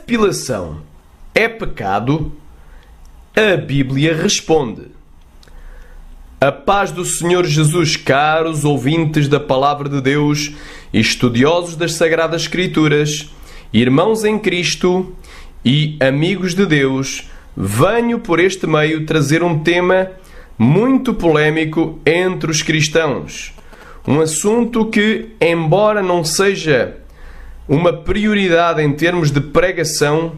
depilação é pecado? A Bíblia responde. A paz do Senhor Jesus, caros ouvintes da Palavra de Deus, estudiosos das Sagradas Escrituras, irmãos em Cristo e amigos de Deus, venho por este meio trazer um tema muito polémico entre os cristãos. Um assunto que, embora não seja uma prioridade em termos de pregação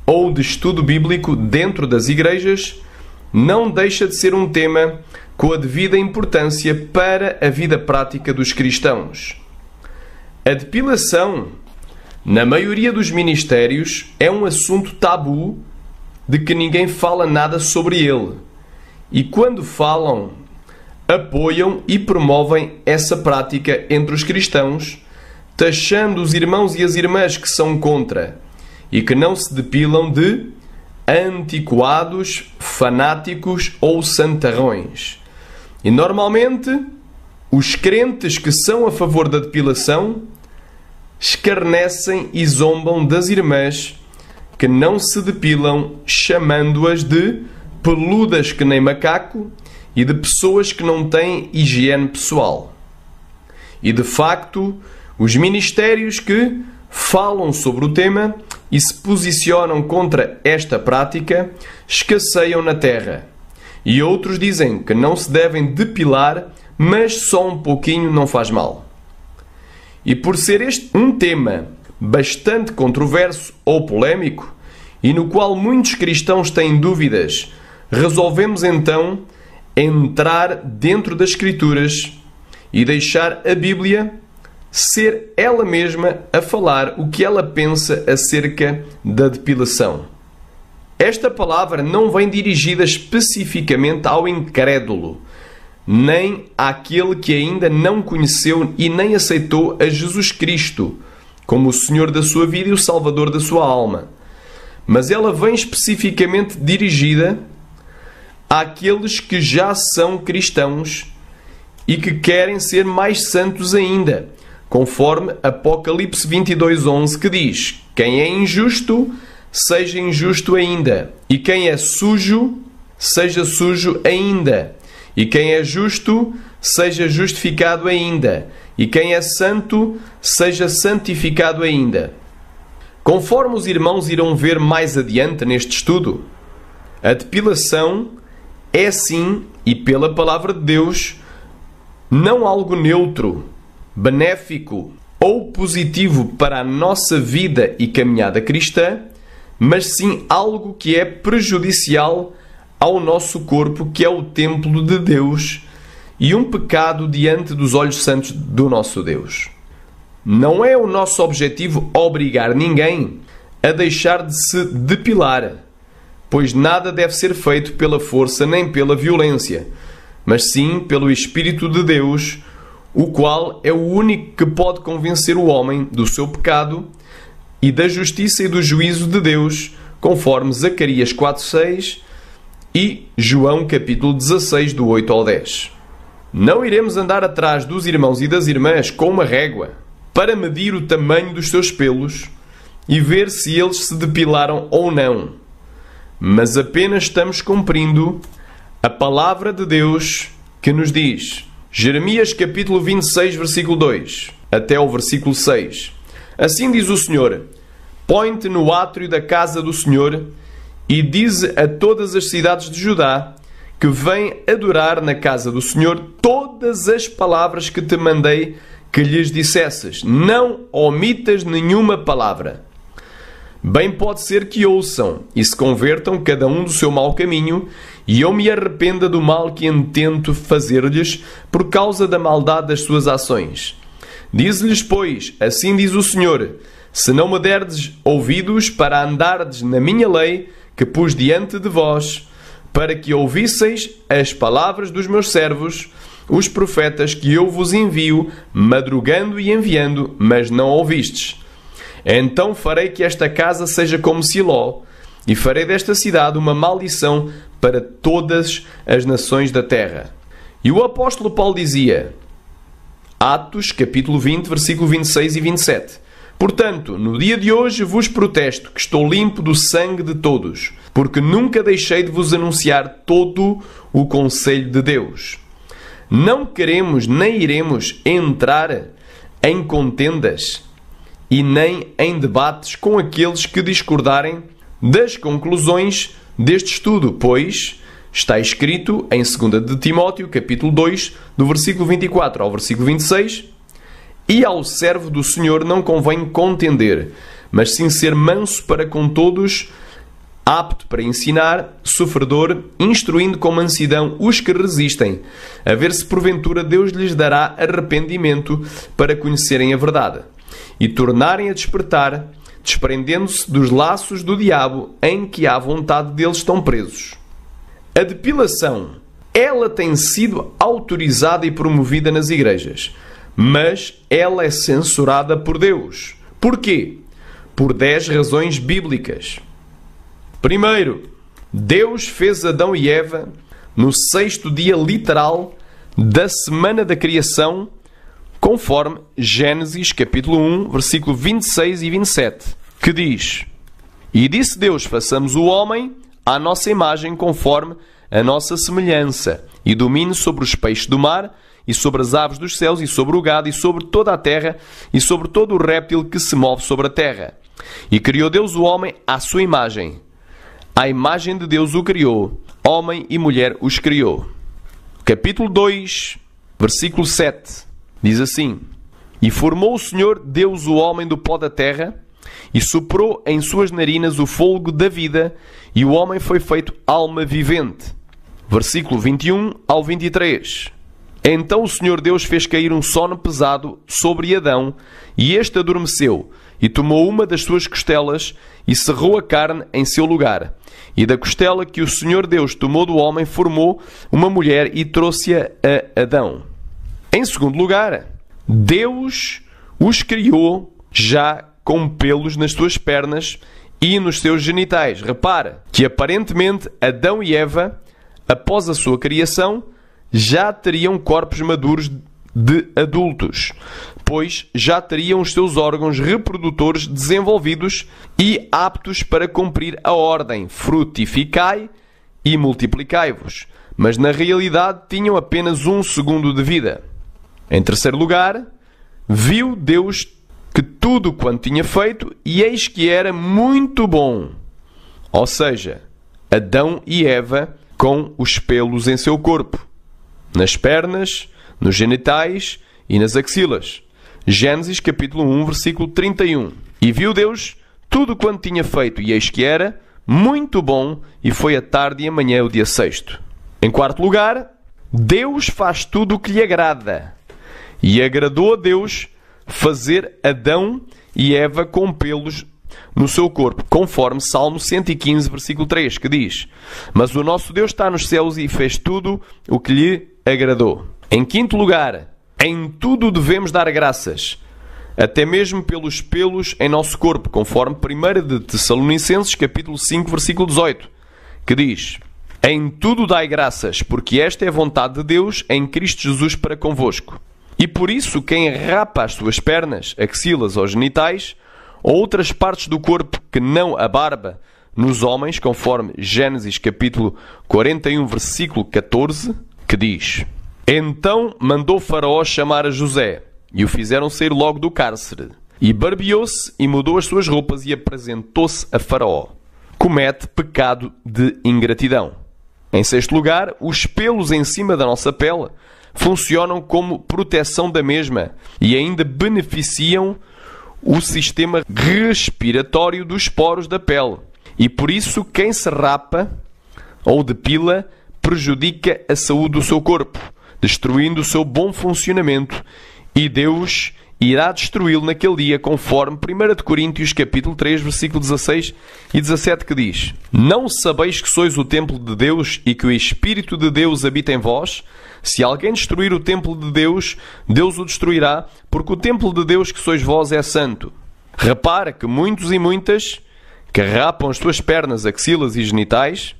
ou de estudo bíblico dentro das igrejas, não deixa de ser um tema com a devida importância para a vida prática dos cristãos. A depilação, na maioria dos ministérios, é um assunto tabu de que ninguém fala nada sobre ele. E quando falam, apoiam e promovem essa prática entre os cristãos, taxando os irmãos e as irmãs que são contra e que não se depilam de antiquados, fanáticos ou santarrões. E normalmente, os crentes que são a favor da depilação escarnecem e zombam das irmãs que não se depilam, chamando-as de peludas que nem macaco e de pessoas que não têm higiene pessoal. E de facto, os ministérios que falam sobre o tema e se posicionam contra esta prática escasseiam na terra. E outros dizem que não se devem depilar, mas só um pouquinho não faz mal. E por ser este um tema bastante controverso ou polémico, e no qual muitos cristãos têm dúvidas, resolvemos então entrar dentro das Escrituras e deixar a Bíblia ser ela mesma a falar o que ela pensa acerca da depilação. Esta palavra não vem dirigida especificamente ao incrédulo, nem àquele que ainda não conheceu e nem aceitou a Jesus Cristo como o Senhor da sua vida e o Salvador da sua alma. Mas ela vem especificamente dirigida àqueles que já são cristãos e que querem ser mais santos ainda, conforme Apocalipse 22:11, que diz: quem é injusto, seja injusto ainda, e quem é sujo, seja sujo ainda, e quem é justo, seja justificado ainda, e quem é santo, seja santificado ainda. Conforme os irmãos irão ver mais adiante neste estudo, a depilação é sim, e pela Palavra de Deus, não algo neutro, benéfico ou positivo para a nossa vida e caminhada cristã, mas sim algo que é prejudicial ao nosso corpo, que é o templo de Deus, e um pecado diante dos olhos santos do nosso Deus. Não é o nosso objetivo obrigar ninguém a deixar de se depilar, pois nada deve ser feito pela força nem pela violência, mas sim pelo Espírito de Deus, o qual é o único que pode convencer o homem do seu pecado e da justiça e do juízo de Deus, conforme Zacarias 4:6 e João capítulo 16, do 8 ao 10. Não iremos andar atrás dos irmãos e das irmãs com uma régua para medir o tamanho dos seus pelos e ver se eles se depilaram ou não, mas apenas estamos cumprindo a palavra de Deus que nos diz, Jeremias capítulo 26, versículo 2, até o versículo 6. Assim diz o Senhor: põe-te no átrio da casa do Senhor e dize a todas as cidades de Judá que vêm adorar na casa do Senhor todas as palavras que te mandei que lhes dissesses. Não omitas nenhuma palavra. Bem pode ser que ouçam e se convertam cada um do seu mau caminho, e eu me arrependa do mal que intento fazer-lhes por causa da maldade das suas ações. Diz-lhes, pois, assim diz o Senhor: se não me derdes ouvidos para andardes na minha lei que pus diante de vós, para que ouvisseis as palavras dos meus servos, os profetas que eu vos envio, madrugando e enviando, mas não ouvistes. Então farei que esta casa seja como Siló, e farei desta cidade uma maldição para todas as nações da terra. E o apóstolo Paulo dizia, Atos, capítulo 20, versículo 26 e 27, Portanto, no dia de hoje vos protesto que estou limpo do sangue de todos, porque nunca deixei de vos anunciar todo o conselho de Deus. Não queremos nem iremos entrar em contendas e nem em debates com aqueles que discordarem das conclusões deste estudo, pois está escrito em 2 de Timóteo, capítulo 2, do versículo 24 ao versículo 26, e ao servo do Senhor não convém contender, mas sim ser manso para com todos, apto para ensinar, sofredor, instruindo com mansidão os que resistem, a ver se porventura Deus lhes dará arrependimento para conhecerem a verdade, e tornarem a despertar, desprendendo-se dos laços do diabo em que à vontade deles estão presos. A depilação, ela tem sido autorizada e promovida nas igrejas, mas ela é censurada por Deus. Porquê? Por 10 razões bíblicas. Primeiro, Deus fez Adão e Eva no 6º dia literal da semana da criação, conforme Gênesis capítulo 1, versículo 26 e 27, que diz: E disse Deus, façamos o homem à nossa imagem, conforme a nossa semelhança, e domine sobre os peixes do mar, e sobre as aves dos céus, e sobre o gado, e sobre toda a terra, e sobre todo o réptil que se move sobre a terra. E criou Deus o homem à sua imagem. À imagem de Deus o criou, homem e mulher os criou. Capítulo 2, versículo 7, diz assim: E formou o Senhor Deus o homem do pó da terra, e soprou em suas narinas o fôlego da vida, e o homem foi feito alma vivente. Versículo 21 ao 23. Então o Senhor Deus fez cair um sono pesado sobre Adão, e este adormeceu, e tomou uma das suas costelas, e cerrou a carne em seu lugar. E da costela que o Senhor Deus tomou do homem, formou uma mulher e trouxe-a a Adão. Em segundo lugar, Deus os criou já com pelos nas suas pernas e nos seus genitais. Repara que aparentemente Adão e Eva, após a sua criação, já teriam corpos maduros de adultos, pois já teriam os seus órgãos reprodutores desenvolvidos e aptos para cumprir a ordem: frutificai e multiplicai-vos. Mas na realidade tinham apenas 1 segundo de vida. Em terceiro lugar, viu Deus que tudo quanto tinha feito, e eis que era muito bom. Ou seja, Adão e Eva com os pelos em seu corpo, nas pernas, nos genitais e nas axilas. Gênesis capítulo 1, versículo 31. E viu Deus tudo quanto tinha feito, e eis que era muito bom, e foi a tarde e a manhã o dia 6º. Em quarto lugar, Deus faz tudo o que lhe agrada. E agradou a Deus fazer Adão e Eva com pelos no seu corpo, conforme Salmo 115, versículo 3, que diz: Mas o nosso Deus está nos céus e fez tudo o que lhe agradou. Em quinto lugar, em tudo devemos dar graças, até mesmo pelos pelos em nosso corpo, conforme 1 de Tessalonicenses, capítulo 5, versículo 18, que diz: Em tudo dai graças, porque esta é a vontade de Deus em Cristo Jesus para convosco. E por isso quem rapa as suas pernas, axilas ou genitais, ou outras partes do corpo que não a barba, nos homens, conforme Gênesis capítulo 41, versículo 14, que diz: Então mandou Faraó chamar a José, e o fizeram sair logo do cárcere. E barbeou-se e mudou as suas roupas e apresentou-se a Faraó. Comete pecado de ingratidão. Em sexto lugar, os pelos em cima da nossa pele funcionam como proteção da mesma e ainda beneficiam o sistema respiratório dos poros da pele. E por isso quem se rapa ou depila prejudica a saúde do seu corpo, destruindo o seu bom funcionamento, e Deus irá destruí-lo naquele dia, conforme 1 de Coríntios capítulo 3, versículo 16 e 17, que diz: Não sabeis que sois o templo de Deus e que o Espírito de Deus habita em vós? Se alguém destruir o templo de Deus, Deus o destruirá, porque o templo de Deus que sois vós é santo. Repara que muitos e muitas que rapam as suas pernas, axilas e genitais,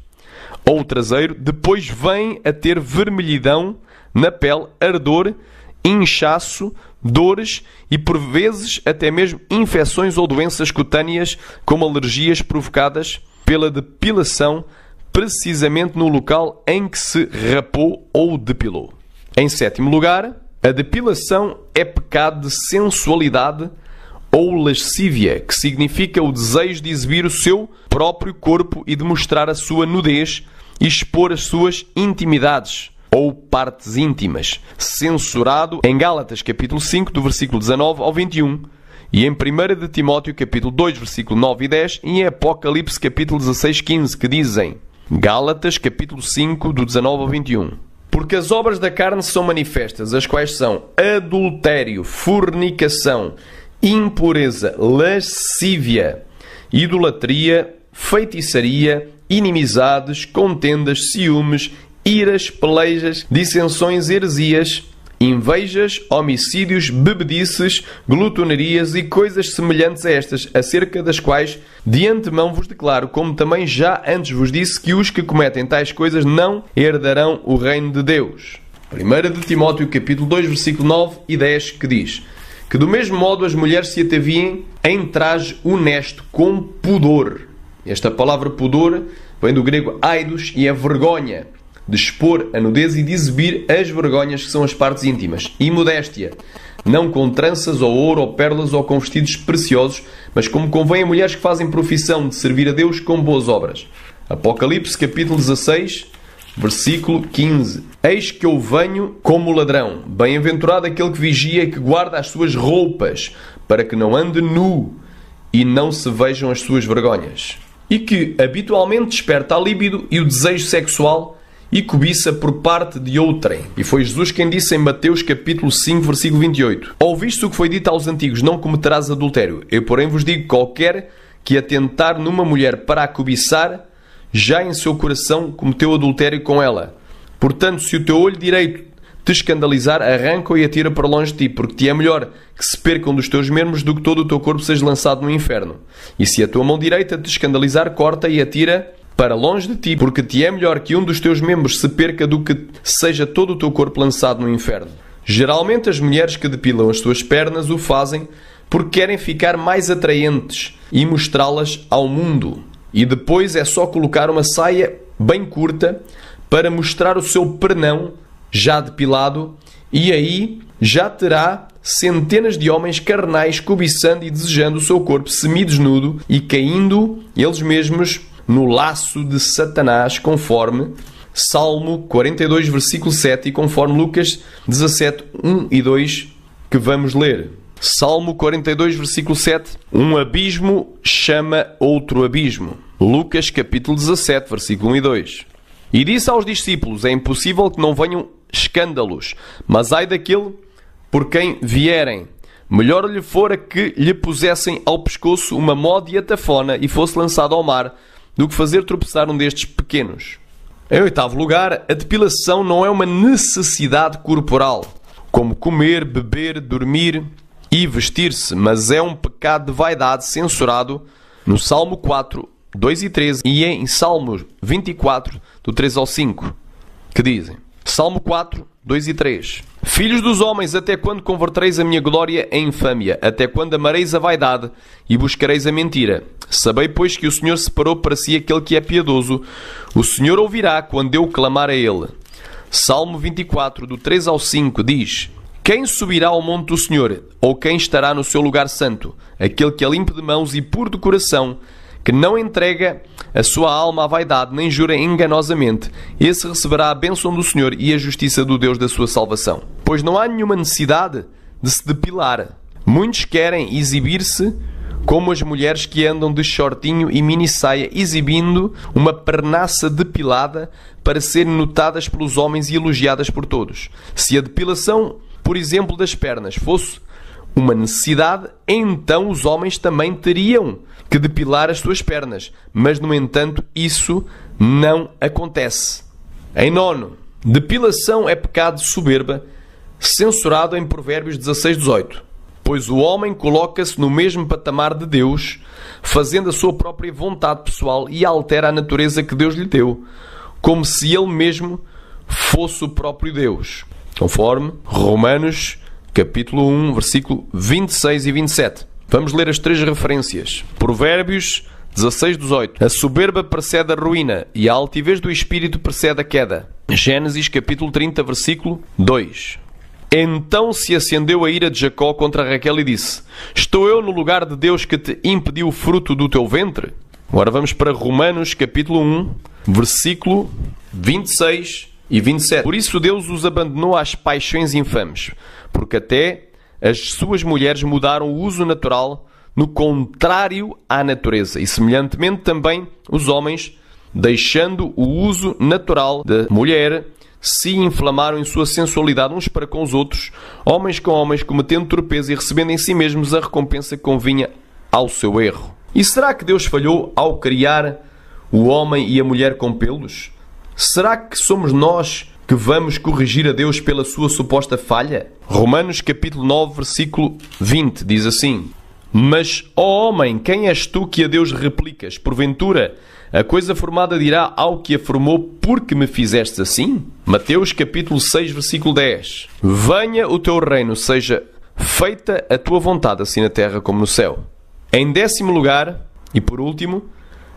ou o traseiro, depois vêm a ter vermelhidão na pele, ardor, inchaço, dores e, por vezes, até mesmo infecções ou doenças cutâneas, como alergias provocadas pela depilação, precisamente no local em que se rapou ou depilou. Em sétimo lugar, a depilação é pecado de sensualidade ou lascívia, que significa o desejo de exibir o seu próprio corpo e de mostrar a sua nudez e expor as suas intimidades ou partes íntimas, censurado em Gálatas capítulo 5, do versículo 19 ao 21, e em 1 de Timóteo capítulo 2, versículo 9 e 10, e em Apocalipse capítulo 16, 15, que dizem, Gálatas capítulo 5, do 19 ao 21. Porque as obras da carne são manifestas, as quais são adultério, fornicação, impureza, lascívia, idolatria, feitiçaria, inimizades, contendas, ciúmes, iras, pelejas, dissensões, heresias, invejas, homicídios, bebedices, glutonarias e coisas semelhantes a estas, acerca das quais de antemão vos declaro, como também já antes vos disse, que os que cometem tais coisas não herdarão o reino de Deus. 1 de Timóteo capítulo 2, versículo 9 e 10, que diz que do mesmo modo as mulheres se ataviem em traje honesto, com pudor. Esta palavra pudor vem do grego aidos e é vergonha, de expor a nudez e de exibir as vergonhas que são as partes íntimas. E modéstia, não com tranças ou ouro ou pérolas ou com vestidos preciosos, mas como convém a mulheres que fazem profissão de servir a Deus com boas obras. Apocalipse capítulo 16, versículo 15. Eis que eu venho como ladrão. Bem-aventurado aquele que vigia e que guarda as suas roupas, para que não ande nu e não se vejam as suas vergonhas. E que habitualmente desperta a líbido e o desejo sexual e cobiça por parte de outrem. E foi Jesus quem disse em Mateus capítulo 5, versículo 28. Ouviste o que foi dito aos antigos, não cometerás adultério. Eu, porém, vos digo, qualquer que atentar numa mulher para a cobiçar, já em seu coração cometeu adultério com ela. Portanto, se o teu olho direito te escandalizar, arranca-o e atira para longe de ti, porque te é melhor que se percam dos teus membros do que todo o teu corpo seja lançado no inferno. E se a tua mão direita te escandalizar, corta e atira para longe de ti, porque te é melhor que um dos teus membros se perca do que seja todo o teu corpo lançado no inferno. Geralmente as mulheres que depilam as suas pernas o fazem porque querem ficar mais atraentes e mostrá-las ao mundo. E depois é só colocar uma saia bem curta para mostrar o seu pernão já depilado, e aí já terá centenas de homens carnais cobiçando e desejando o seu corpo semidesnudo e caindo eles mesmos no laço de Satanás, conforme Salmo 42, versículo 7 e conforme Lucas 17, 1 e 2, que vamos ler. Salmo 42, versículo 7. Um abismo chama outro abismo. Lucas capítulo 17, versículo 1 e 2. E disse aos discípulos, é impossível que não venham escândalos, mas ai daquele por quem vierem. Melhor lhe fora que lhe pusessem ao pescoço uma mó de atafona e fosse lançado ao mar, do que fazer tropeçar um destes pequenos. Em oitavo lugar, a depilação não é uma necessidade corporal, como comer, beber, dormir e vestir-se, mas é um pecado de vaidade censurado no Salmo 4, 2 e 13 e em Salmos 24, do 3 ao 5, que dizem: Salmo 4, 2 e 3. Filhos dos homens, até quando convertereis a minha glória em infâmia? Até quando amareis a vaidade e buscareis a mentira? Sabei, pois, que o Senhor separou para si aquele que é piedoso. O Senhor ouvirá quando eu clamar a ele. Salmo 24, do 3 ao 5, diz: Quem subirá ao monte do Senhor? Ou quem estará no seu lugar santo? Aquele que é limpo de mãos e puro de coração, que não entrega a sua alma à vaidade, nem jura enganosamente, esse receberá a bênção do Senhor e a justiça do Deus da sua salvação. Pois não há nenhuma necessidade de se depilar. Muitos querem exibir-se como as mulheres que andam de shortinho e mini-saia, exibindo uma pernaça depilada para serem notadas pelos homens e elogiadas por todos. Se a depilação, por exemplo, das pernas fosse uma necessidade, então os homens também teriam que depilar as suas pernas. Mas, no entanto, isso não acontece. Em nono, depilação é pecado de soberba, censurado em Provérbios 16, 18. Pois o homem coloca-se no mesmo patamar de Deus, fazendo a sua própria vontade pessoal e altera a natureza que Deus lhe deu, como se ele mesmo fosse o próprio Deus. Conforme Romanos capítulo 1, versículo 26 e 27. Vamos ler as 3 referências. Provérbios 16:18. A soberba precede a ruína e a altivez do espírito precede a queda. Gênesis capítulo 30, versículo 2. Então se acendeu a ira de Jacó contra Raquel e disse: Estou eu no lugar de Deus que te impediu o fruto do teu ventre? Agora vamos para Romanos capítulo 1, versículo 26 e 27. Por isso Deus os abandonou às paixões infames, porque até as suas mulheres mudaram o uso natural no contrário à natureza. E semelhantemente também os homens, deixando o uso natural da mulher, se inflamaram em sua sensualidade uns para com os outros, homens com homens, cometendo torpeza e recebendo em si mesmos a recompensa que convinha ao seu erro. E será que Deus falhou ao criar o homem e a mulher com pelos? Será que somos nós que vamos corrigir a Deus pela sua suposta falha? Romanos capítulo 9, versículo 20 diz assim: Mas, ó homem, quem és tu que a Deus replicas? Porventura, a coisa formada dirá ao que a formou: porque me fizeste assim? Mateus capítulo 6, versículo 10. Venha o teu reino, seja feita a tua vontade, assim na terra como no céu. Em 10º lugar, e por último,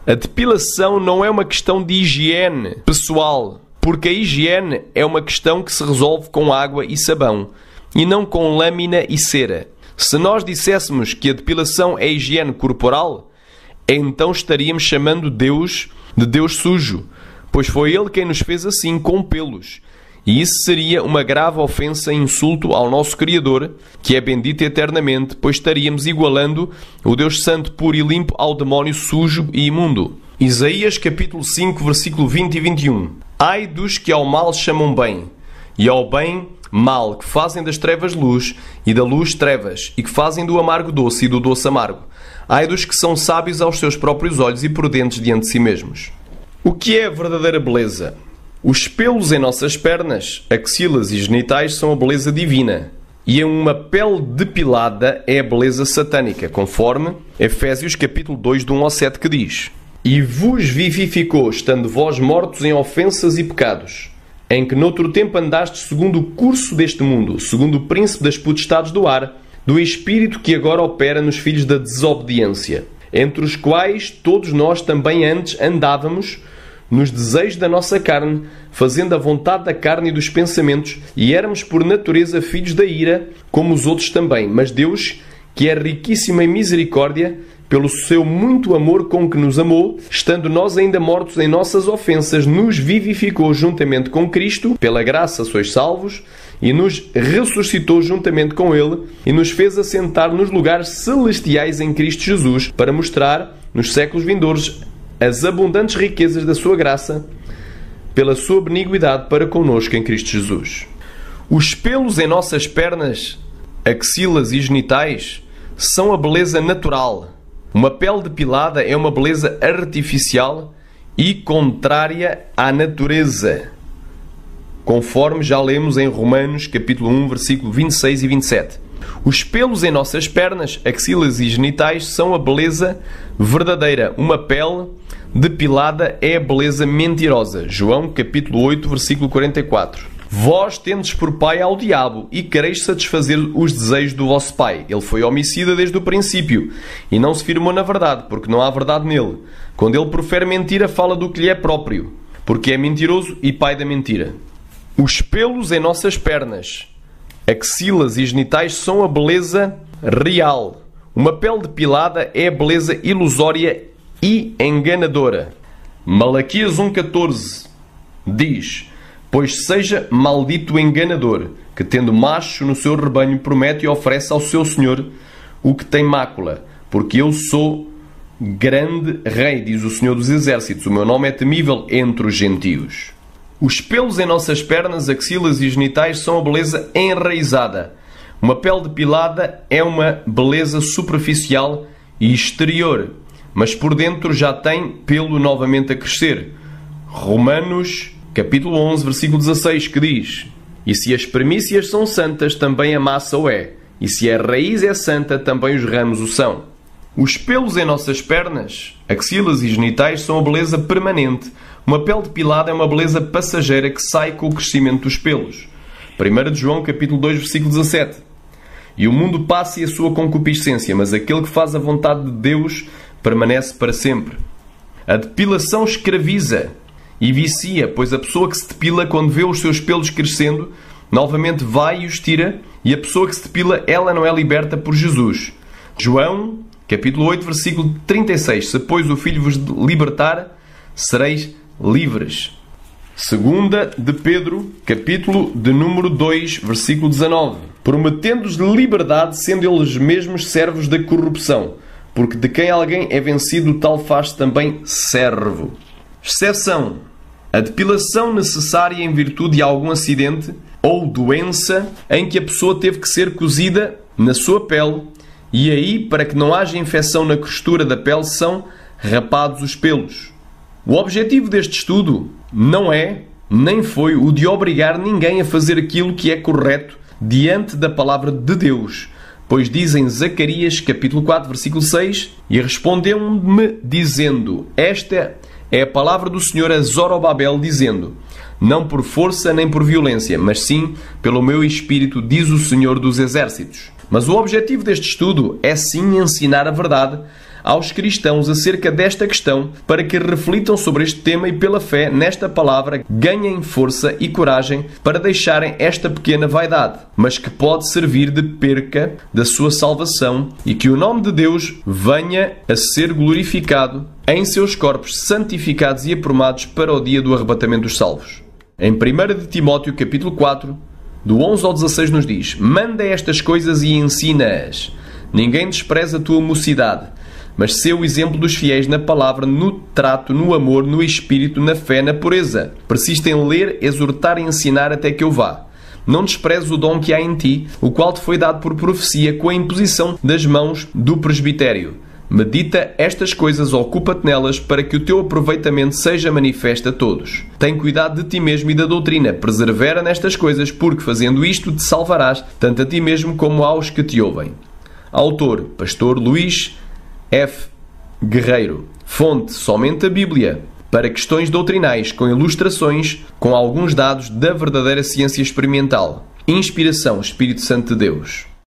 a depilação não é uma questão de higiene pessoal, porque a higiene é uma questão que se resolve com água e sabão, e não com lâmina e cera. Se nós disséssemos que a depilação é higiene corporal, então estaríamos chamando Deus de Deus sujo, pois foi Ele quem nos fez assim, com pelos. E isso seria uma grave ofensa e insulto ao nosso Criador, que é bendito eternamente, pois estaríamos igualando o Deus Santo, puro e limpo ao demónio sujo e imundo. Isaías capítulo 5, versículo 20 e 21. Ai dos que ao mal chamam bem, e ao bem mal, que fazem das trevas luz, e da luz trevas, e que fazem do amargo doce e do doce amargo. Ai dos que são sábios aos seus próprios olhos e prudentes diante de si mesmos. O que é a verdadeira beleza? Os pelos em nossas pernas, axilas e genitais são a beleza divina, e uma pele depilada é a beleza satânica, conforme Efésios capítulo 2, de 1 ao 7, que diz: E vos vivificou, estando vós mortos em ofensas e pecados, em que noutro tempo andastes segundo o curso deste mundo, segundo o príncipe das potestades do ar, do espírito que agora opera nos filhos da desobediência, entre os quais todos nós também antes andávamos nos desejos da nossa carne, fazendo a vontade da carne e dos pensamentos, e éramos por natureza filhos da ira, como os outros também. Mas Deus, que é riquíssimo em misericórdia, pelo seu muito amor com que nos amou, estando nós ainda mortos em nossas ofensas, nos vivificou juntamente com Cristo, pela graça sois salvos, e nos ressuscitou juntamente com Ele, e nos fez assentar nos lugares celestiais em Cristo Jesus, para mostrar, nos séculos vindouros, as abundantes riquezas da sua graça, pela sua benignidade para connosco em Cristo Jesus. Os pelos em nossas pernas, axilas e genitais são a beleza natural. Uma pele depilada é uma beleza artificial e contrária à natureza, conforme já lemos em Romanos capítulo 1, versículo 26 e 27. Os pelos em nossas pernas, axilas e genitais são a beleza verdadeira. Uma pele depilada é a beleza mentirosa. João capítulo 8, versículo 44. Vós tendes por pai ao diabo e quereis satisfazer os desejos do vosso pai. Ele foi homicida desde o princípio e não se firmou na verdade, porque não há verdade nele. Quando ele profere mentira, fala do que lhe é próprio, porque é mentiroso e pai da mentira. Os pelos em nossas pernas, axilas e genitais são a beleza real. Uma pele depilada é a beleza ilusória e enganadora. Malaquias 1,14 diz: Pois seja maldito o enganador, que tendo macho no seu rebanho promete e oferece ao seu senhor o que tem mácula, porque eu sou grande rei, diz o Senhor dos Exércitos, o meu nome é temível entre os gentios. Os pelos em nossas pernas, axilas e genitais são a beleza enraizada. Uma pele depilada é uma beleza superficial e exterior, mas por dentro já tem pelo novamente a crescer. Romanos capítulo 11, versículo 16, que diz: E se as primícias são santas, também a massa o é. E se a raiz é santa, também os ramos o são. Os pelos em nossas pernas, axilas e genitais são a beleza permanente. Uma pele depilada é uma beleza passageira que sai com o crescimento dos pelos. 1 João capítulo 2, versículo 17. e o mundo passa e a sua concupiscência, mas aquele que faz a vontade de Deus permanece para sempre. A depilação escraviza e vicia, pois a pessoa que se depila, quando vê os seus pelos crescendo, novamente vai e os tira, e a pessoa que se depila, ela não é liberta por Jesus. João, capítulo 8, versículo 36. Se, pois, o Filho vos libertar, sereis livres. Segunda de Pedro, capítulo de número 2, versículo 19. Prometendo-os liberdade, sendo eles mesmos servos da corrupção, porque de quem alguém é vencido, tal faz também servo. Exceção: a depilação necessária em virtude de algum acidente ou doença em que a pessoa teve que ser cozida na sua pele, e aí, para que não haja infecção na costura da pele, são rapados os pelos. O objetivo deste estudo não é, nem foi, o de obrigar ninguém a fazer aquilo que é correto diante da palavra de Deus, pois diz em Zacarias, capítulo 4, versículo 6, e respondeu-me dizendo: esta é a palavra do Senhor a Zorobabel, dizendo: não por força nem por violência, mas sim pelo meu Espírito, diz o Senhor dos Exércitos. Mas o objetivo deste estudo é sim ensinar a verdade aos cristãos acerca desta questão, para que reflitam sobre este tema e, pela fé nesta palavra, ganhem força e coragem para deixarem esta pequena vaidade, mas que pode servir de perca da sua salvação, e que o nome de Deus venha a ser glorificado em seus corpos santificados e aprumados para o dia do arrebatamento dos salvos. Em 1 de Timóteo, capítulo 4, do 11 ao 16, nos diz: manda estas coisas e ensina-as. Ninguém despreza a tua mocidade, mas sê o exemplo dos fiéis na palavra, no trato, no amor, no espírito, na fé, na pureza. Persiste em ler, exortar e ensinar até que eu vá. Não desprezes o dom que há em ti, o qual te foi dado por profecia, com a imposição das mãos do presbitério. Medita estas coisas, ocupa-te nelas, para que o teu aproveitamento seja manifesto a todos. Tem cuidado de ti mesmo e da doutrina, persevera nestas coisas, porque fazendo isto te salvarás, tanto a ti mesmo como aos que te ouvem. Autor: Pastor Luís F. Guerreiro. Fonte: somente a Bíblia. Para questões doutrinais, com ilustrações, com alguns dados da verdadeira ciência experimental. Inspiração: Espírito Santo de Deus.